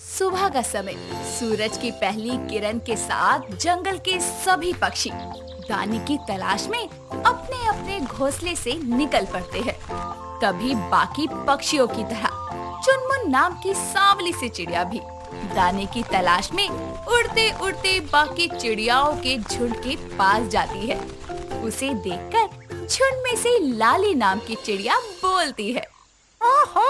सुबह का समय सूरज की पहली किरण के साथ जंगल के सभी पक्षी दाने की तलाश में अपने अपने घोंसले से निकल पड़ते हैं। तभी बाकी पक्षियों की तरह चुनमुन नाम की सांवली सी चिड़िया भी दाने की तलाश में उड़ते उड़ते बाकी चिड़ियाओं के झुंड के पास जाती है। उसे देखकर झुंड में से लाली नाम की चिड़िया बोलती है, ओहो,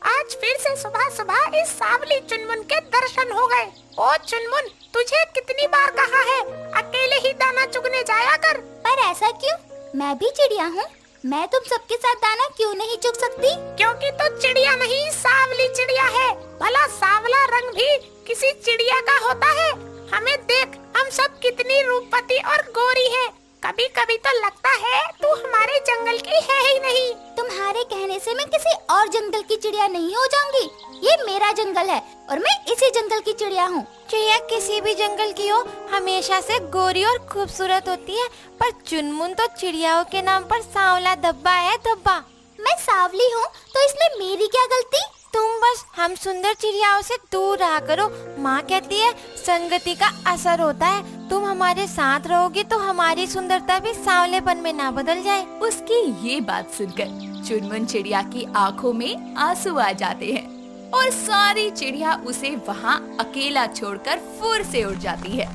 आज फिर से सुबह सुबह इस सांवली चुनमुन के दर्शन हो गए। ओ चुनमुन, तुझे कितनी बार कहा है अकेले ही दाना चुगने जाया कर। पर ऐसा क्यों? मैं भी चिड़िया हूँ, मैं तुम सबके साथ दाना क्यों नहीं चुग सकती? क्योंकि तो चिड़िया नहीं, सांवली चिड़िया है। भला सांवला रंग भी किसी चिड़िया का होता है? हमें देख, हम सब कितनी रूपवती और गोरी हैं। कभी कभी तो लगता है तू हमारे जंगल की है ही नहीं। तुम्हारे कहने से मैं किसी और जंगल की चिड़िया नहीं हो जाऊंगी। ये मेरा जंगल है और मैं इसी जंगल की चिड़िया हूँ। चिड़िया किसी भी जंगल की हो हमेशा से गोरी और खूबसूरत होती है, पर चुनमुन तो चिड़ियाओं के नाम पर सांवला धब्बा है, धब्बा। मैं सांवली हूँ तो इसमें मेरी क्या गलती? तुम बस हम सुंदर चिड़ियाओं से दूर रहा करो। माँ कहती है संगति का असर होता है। तुम हमारे साथ रहोगी तो हमारी सुंदरता भी सांवलेपन में ना बदल जाए। उसकी ये बात सुनकर चुनमुन चिड़िया की आंखों में आंसू आ जाते हैं और सारी चिड़िया उसे वहाँ अकेला छोड़कर फुर से उड़ जाती है।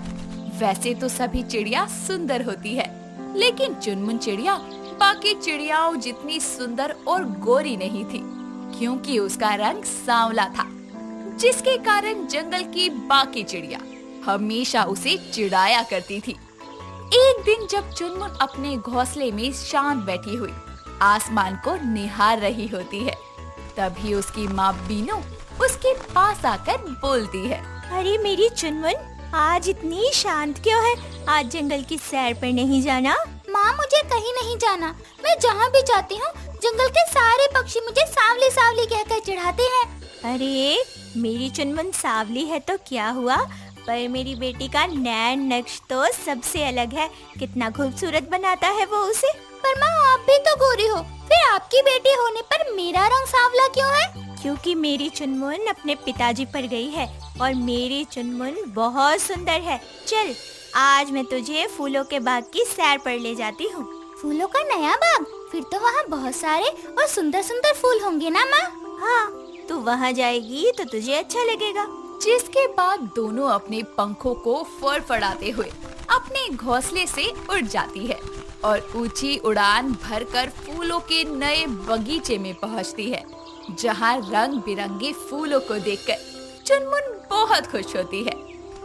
वैसे तो सभी चिड़िया सुंदर होती है, लेकिन चुनमुन चिड़िया बाकी चिड़ियाओं जितनी सुंदर और गोरी नहीं थी, क्योंकि उसका रंग सांवला था, जिसके कारण जंगल की बाकी चिड़िया हमेशा उसे चिढ़ाया करती थी। एक दिन जब चुनमुन अपने घोंसले में शांत बैठी हुई आसमान को निहार रही होती है, तभी उसकी माँ बीनू उसके पास आकर बोलती है, अरे मेरी चुनमुन, आज इतनी शांत क्यों है? आज जंगल की सैर पर नहीं जाना? माँ, मुझे कहीं नहीं जाना। मैं जहाँ भी जाती हूँ जंगल के सारे पक्षी मुझे सांवली सांवली कहकर चिढ़ाते हैं। अरे मेरी चुनमुन सांवली है तो क्या हुआ, पर मेरी बेटी का नैन नक्श तो सबसे अलग है। कितना खूबसूरत बनाता है वो उसे। पर माँ, आप भी तो गोरी हो, फिर आपकी बेटी होने पर मेरा रंग सांवला क्यों है? क्योंकि मेरी चुनमुन अपने पिताजी पर गई है और मेरी चुनमुन बहुत सुंदर है। चल, आज मैं तुझे फूलों के बाग की सैर पर ले जाती हूँ। फूलों का नया बाग? फिर तो वहाँ बहुत सारे और सुंदर सुंदर फूल होंगे ना माँ? हाँ, तू वहाँ जाएगी तो तुझे अच्छा लगेगा। जिसके बाद दोनों अपने पंखों को फड़फड़ाते हुए अपने घोंसले से उड़ जाती है और ऊंची उड़ान भरकर फूलों के नए बगीचे में पहुंचती है, जहां रंग बिरंगे फूलों को देखकर चुनमुन बहुत खुश होती है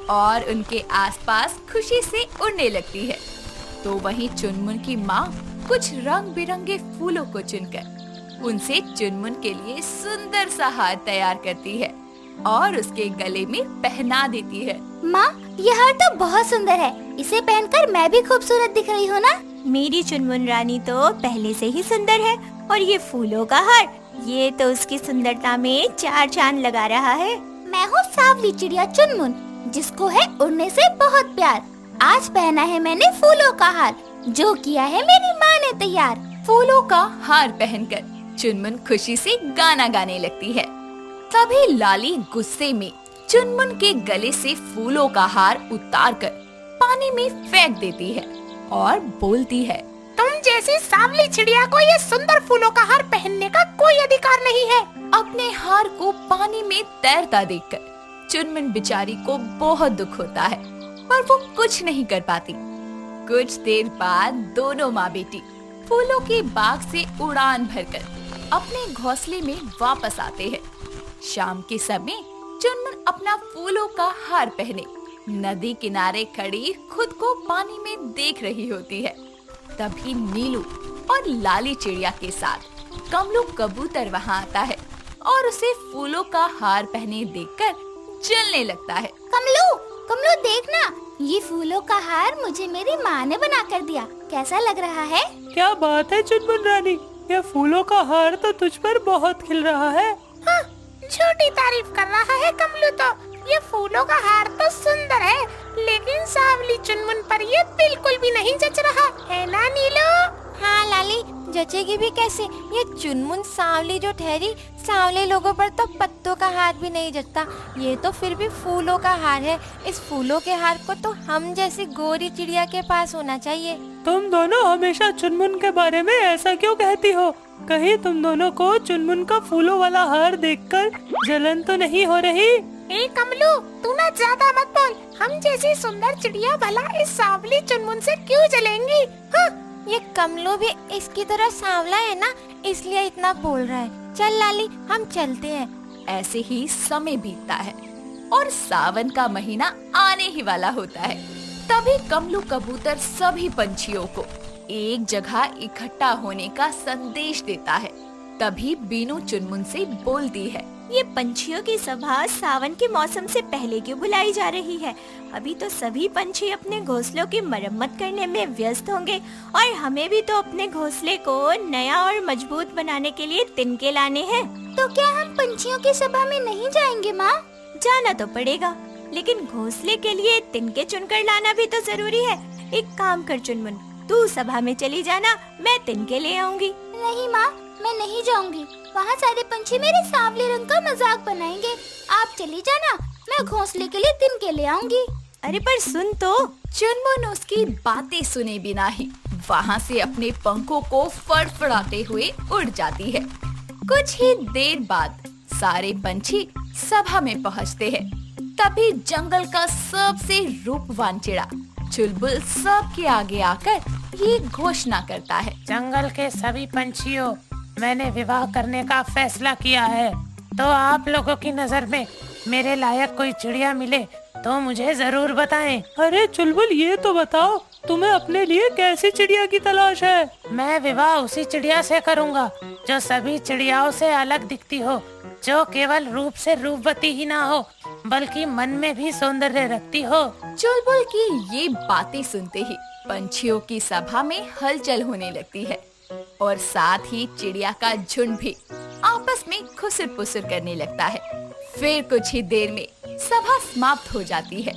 और उनके आसपास खुशी से उड़ने लगती है। तो वहीं चुनमुन की माँ कुछ रंग बिरंगे फूलों को चुनकर उनसे चुनमुन के लिए सुंदर सा हार तैयार करती है और उसके गले में पहना देती है। माँ, यह हार तो बहुत सुंदर है, इसे पहनकर मैं भी खूबसूरत दिख रही हूँ ना? मेरी चुनमुन रानी तो पहले से ही सुंदर है और ये फूलों का हार, ये तो उसकी सुंदरता में चार चांद लगा रहा है। मैं हूँ सांवली चिड़िया चुनमुन, जिसको है उड़ने से बहुत प्यार। आज पहना है मैंने फूलों का हार, जो किया है मेरी माँ ने तैयार। फूलों का हार पहनकर चुनमुन खुशी से गाना गाने लगती है। तभी लाली गुस्से में चुनमुन के गले से फूलों का हार उतारकर पानी में फेंक देती है और बोलती है, तुम जैसी सांवली चिड़िया को ये सुंदर फूलों का हार पहनने का कोई अधिकार नहीं है। अपने हार को पानी में तैरता देखकर चुनमुन बेचारी को बहुत दुख होता है, पर वो कुछ नहीं कर पाती। कुछ देर बाद दोनों माँ बेटी फूलों के बाग से उड़ान भरकर अपने घोंसले में वापस आते हैं। शाम के समय चुनमुन अपना फूलों का हार पहने नदी किनारे खड़ी खुद को पानी में देख रही होती है। तभी नीलू और लाली चिड़िया के साथ कमलू कबूतर वहाँ आता है और उसे फूलों का हार पहने देखकर जलने लगता है। कमलू, कमलू देखना, ये फूलों का हार मुझे मेरी माँ ने बना कर दिया। कैसा लग रहा है? क्या बात है चुनमुन रानी, यह फूलों का हार तो तुझ पर बहुत खिल रहा है। हाँ, झूठी तारीफ कर रहा है कमलू तो। ये फूलों का हार तो सुंदर है, लेकिन सांवली चुनमुन पर ये बिल्कुल भी नहीं जच रहा है ना नीलू? हाँ लाली, जचेगी भी कैसे? ये चुनमुन सांवली जो ठहरी सांवले लोगों पर तो पत्तों का हार भी नहीं जचता, ये तो फिर भी फूलों का हार है। इस फूलों के हार को तो हम जैसी गोरी चिड़िया के पास होना चाहिए। तुम दोनों हमेशा चुनमुन के बारे में ऐसा क्यों कहती हो? कहीं तुम दोनों को चुनमुन का फूलों वाला हार देखकर जलन तो नहीं हो रही? ए कमलू, तू ना ज्यादा मत बोल। हम जैसी सुंदर चिड़िया भला इस सांवली चुनमुन से क्यों जलेंगी? हाँ? ये कमलो भी इसकी तरह सांवला है ना, इसलिए इतना बोल रहा है। चल लाली, हम चलते हैं। ऐसे ही समय बीतता है और सावन का महीना आने ही वाला होता है। तभी कमलू कबूतर सभी पंछियों को एक जगह इकट्ठा होने का संदेश देता है। तभी बीनू चुनमुन से बोलती है, ये पंछियों की सभा सावन के मौसम से पहले क्यों बुलाई जा रही है? अभी तो सभी पंछी अपने घोंसलों की मरम्मत करने में व्यस्त होंगे और हमें भी तो अपने घोंसले को नया और मजबूत बनाने के लिए तिनके लाने हैं। तो क्या हम पंछियों की सभा में नहीं जाएंगे माँ? जाना तो पड़ेगा, लेकिन घोंसले के लिए तिनके चुनकर लाना भी तो जरूरी है। एक काम कर चुनमुन, तू सभा में चली जाना, मैं तिनके ले आऊंगी। नहीं माँ, मैं नहीं जाऊंगी। वहाँ सारे पंछी मेरे सांवले रंग का मजाक बनाएंगे। आप चली जाना, मैं घोंसले के लिए तिनके ले आऊंगी। अरे पर सुन तो। चुनमुन उसकी बातें सुने बिना ही वहाँ से अपने पंखों को फड़फड़ाते हुए उड़ जाती है। कुछ ही देर बाद सारे पंछी सभा में पहुँचते हैं। तभी जंगल का सबसे रूपवान चिड़ा चुलबुल सबके आगे आकर ये घोषणा करता है, जंगल के सभी पंछियों, मैंने विवाह करने का फैसला किया है। तो आप लोगों की नजर में मेरे लायक कोई चिड़िया मिले तो मुझे जरूर बताएं। अरे चुलबुल, ये तो बताओ, तुम्हें अपने लिए कैसी चिड़िया की तलाश है? मैं विवाह उसी चिड़िया से करूंगा जो सभी चिड़ियाओं से अलग दिखती हो, जो केवल रूप से रूपवती ही ना हो बल्कि मन में भी सौंदर्य रखती हो। चुलबुल की ये बातें सुनते ही पंछियों की सभा में हलचल होने लगती है और साथ ही चिड़िया का झुंड भी आपस में खुसर पुसर करने लगता है। फिर कुछ ही देर में सभा समाप्त हो जाती है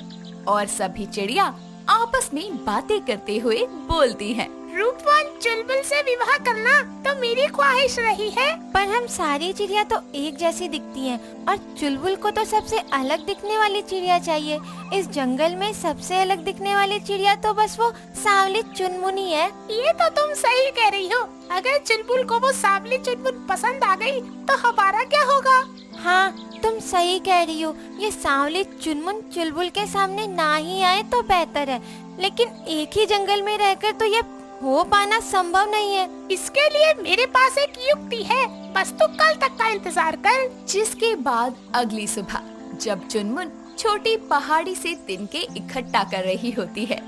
और सभी चिड़िया आपस में बातें करते हुए बोलती हैं, रूपवान चुलबुल से विवाह करना तो मेरी ख्वाहिश रही है। पर हम सारी चिड़िया तो एक जैसी दिखती हैं और चुलबुल को तो सबसे अलग दिखने वाली चिड़िया चाहिए। इस जंगल में सबसे अलग दिखने वाली चिड़िया तो बस वो सांवली चुनमुन ही है। ये तो तुम सही कह रही हो। अगर चुलबुल को वो सांवली चुनमुन पसंद आ गई तो हमारा क्या होगा? हाँ, तुम सही कह रही हो। ये सांवली चुनमुन चुलबुल के सामने ना ही आए तो बेहतर है, लेकिन एक ही जंगल में रहकर तो ये हो पाना संभव नहीं है। इसके लिए मेरे पास एक युक्ति है, बस तू कल तक का इंतजार कर। जिसके बाद अगली सुबह जब चुनमुन छोटी पहाड़ी से तिनके इकट्ठा कर रही होती है,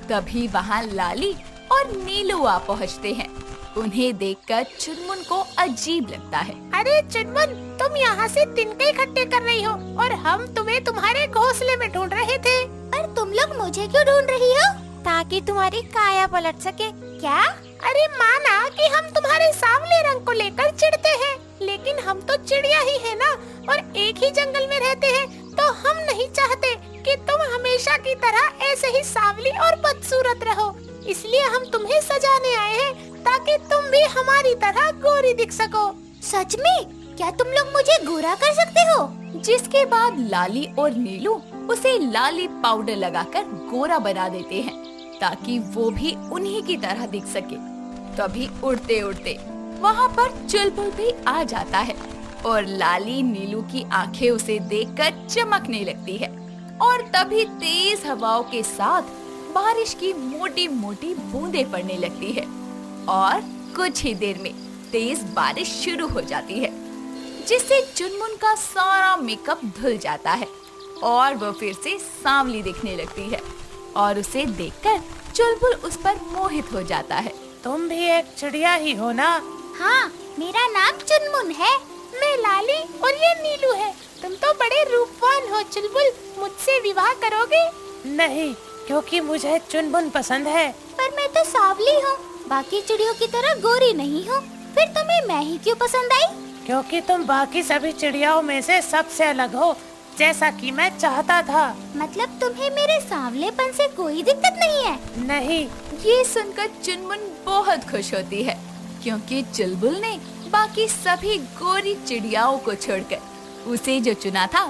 तभी वहाँ लाली और नीलू आ पहुँचते हैं। उन्हें देखकर चुनमुन को अजीब लगता है। अरे चुनमुन, तुम यहाँ से तिनके इकट्ठे कर रही हो और हम तुम्हें तुम्हारे घोंसले में ढूंढ रहे थे। और तुम लोग मुझे क्यों ढूंढ रही हो? ताकि तुम्हारी काया पलट सके। क्या? अरे माना कि हम तुम्हारे सांवले रंग को लेकर चिढ़ते हैं, लेकिन हम तो चिड़िया ही है ना और एक ही जंगल में रहते हैं, तो हम नहीं चाहते कि तुम हमेशा की तरह ऐसे ही सांवली और बदसूरत रहो। इसलिए हम तुम्हें सजाने आए हैं ताकि तुम भी हमारी तरह गोरी दिख सको। सच में? क्या तुम लोग मुझे गोरा कर सकते हो? जिसके बाद लाली और नीलू उसे लाली पाउडर लगाकर गोरा बना देते हैं ताकि वो भी उन्हीं की तरह दिख सके। तभी उड़ते उड़ते वहाँ पर चुलबुल भी आ जाता है और लाली नीलू की आंखें उसे देखकर चमकने लगती है और तभी तेज हवाओं के साथ बारिश की मोटी मोटी बूंदें पड़ने लगती है और कुछ ही देर में तेज बारिश शुरू हो जाती है, जिससे चुनमुन का सारा मेकअप धुल जाता है और वो फिर से सांवली दिखने लगती है और उसे देखकर चुलबुल उस पर मोहित हो जाता है। तुम भी एक चिड़िया ही हो ना? हाँ, मेरा नाम चुनमुन है। मैं लाली और ये नीलू है। तुम तो बड़े रूपवान हो चुलबुल, मुझसे विवाह करोगे? नहीं, क्योंकि मुझे चुनमुन पसंद है। पर मैं तो सांवली हूँ, बाकी चिड़ियों की तरह गोरी नहीं हूँ। फिर तुम्हें मैं ही क्यों पसंद आई? क्योंकि तुम बाकी सभी चिड़ियाओं में से सबसे अलग हो, जैसा कि मैं चाहता था। मतलब तुम्हें मेरे सांवलेपन से कोई दिक्कत नहीं है? नहीं। ये सुनकर चुनमुन बहुत खुश होती है क्योंकि चुलबुल ने बाकी सभी गोरी चिड़ियाओं को छोड़कर। उसे जो चुना था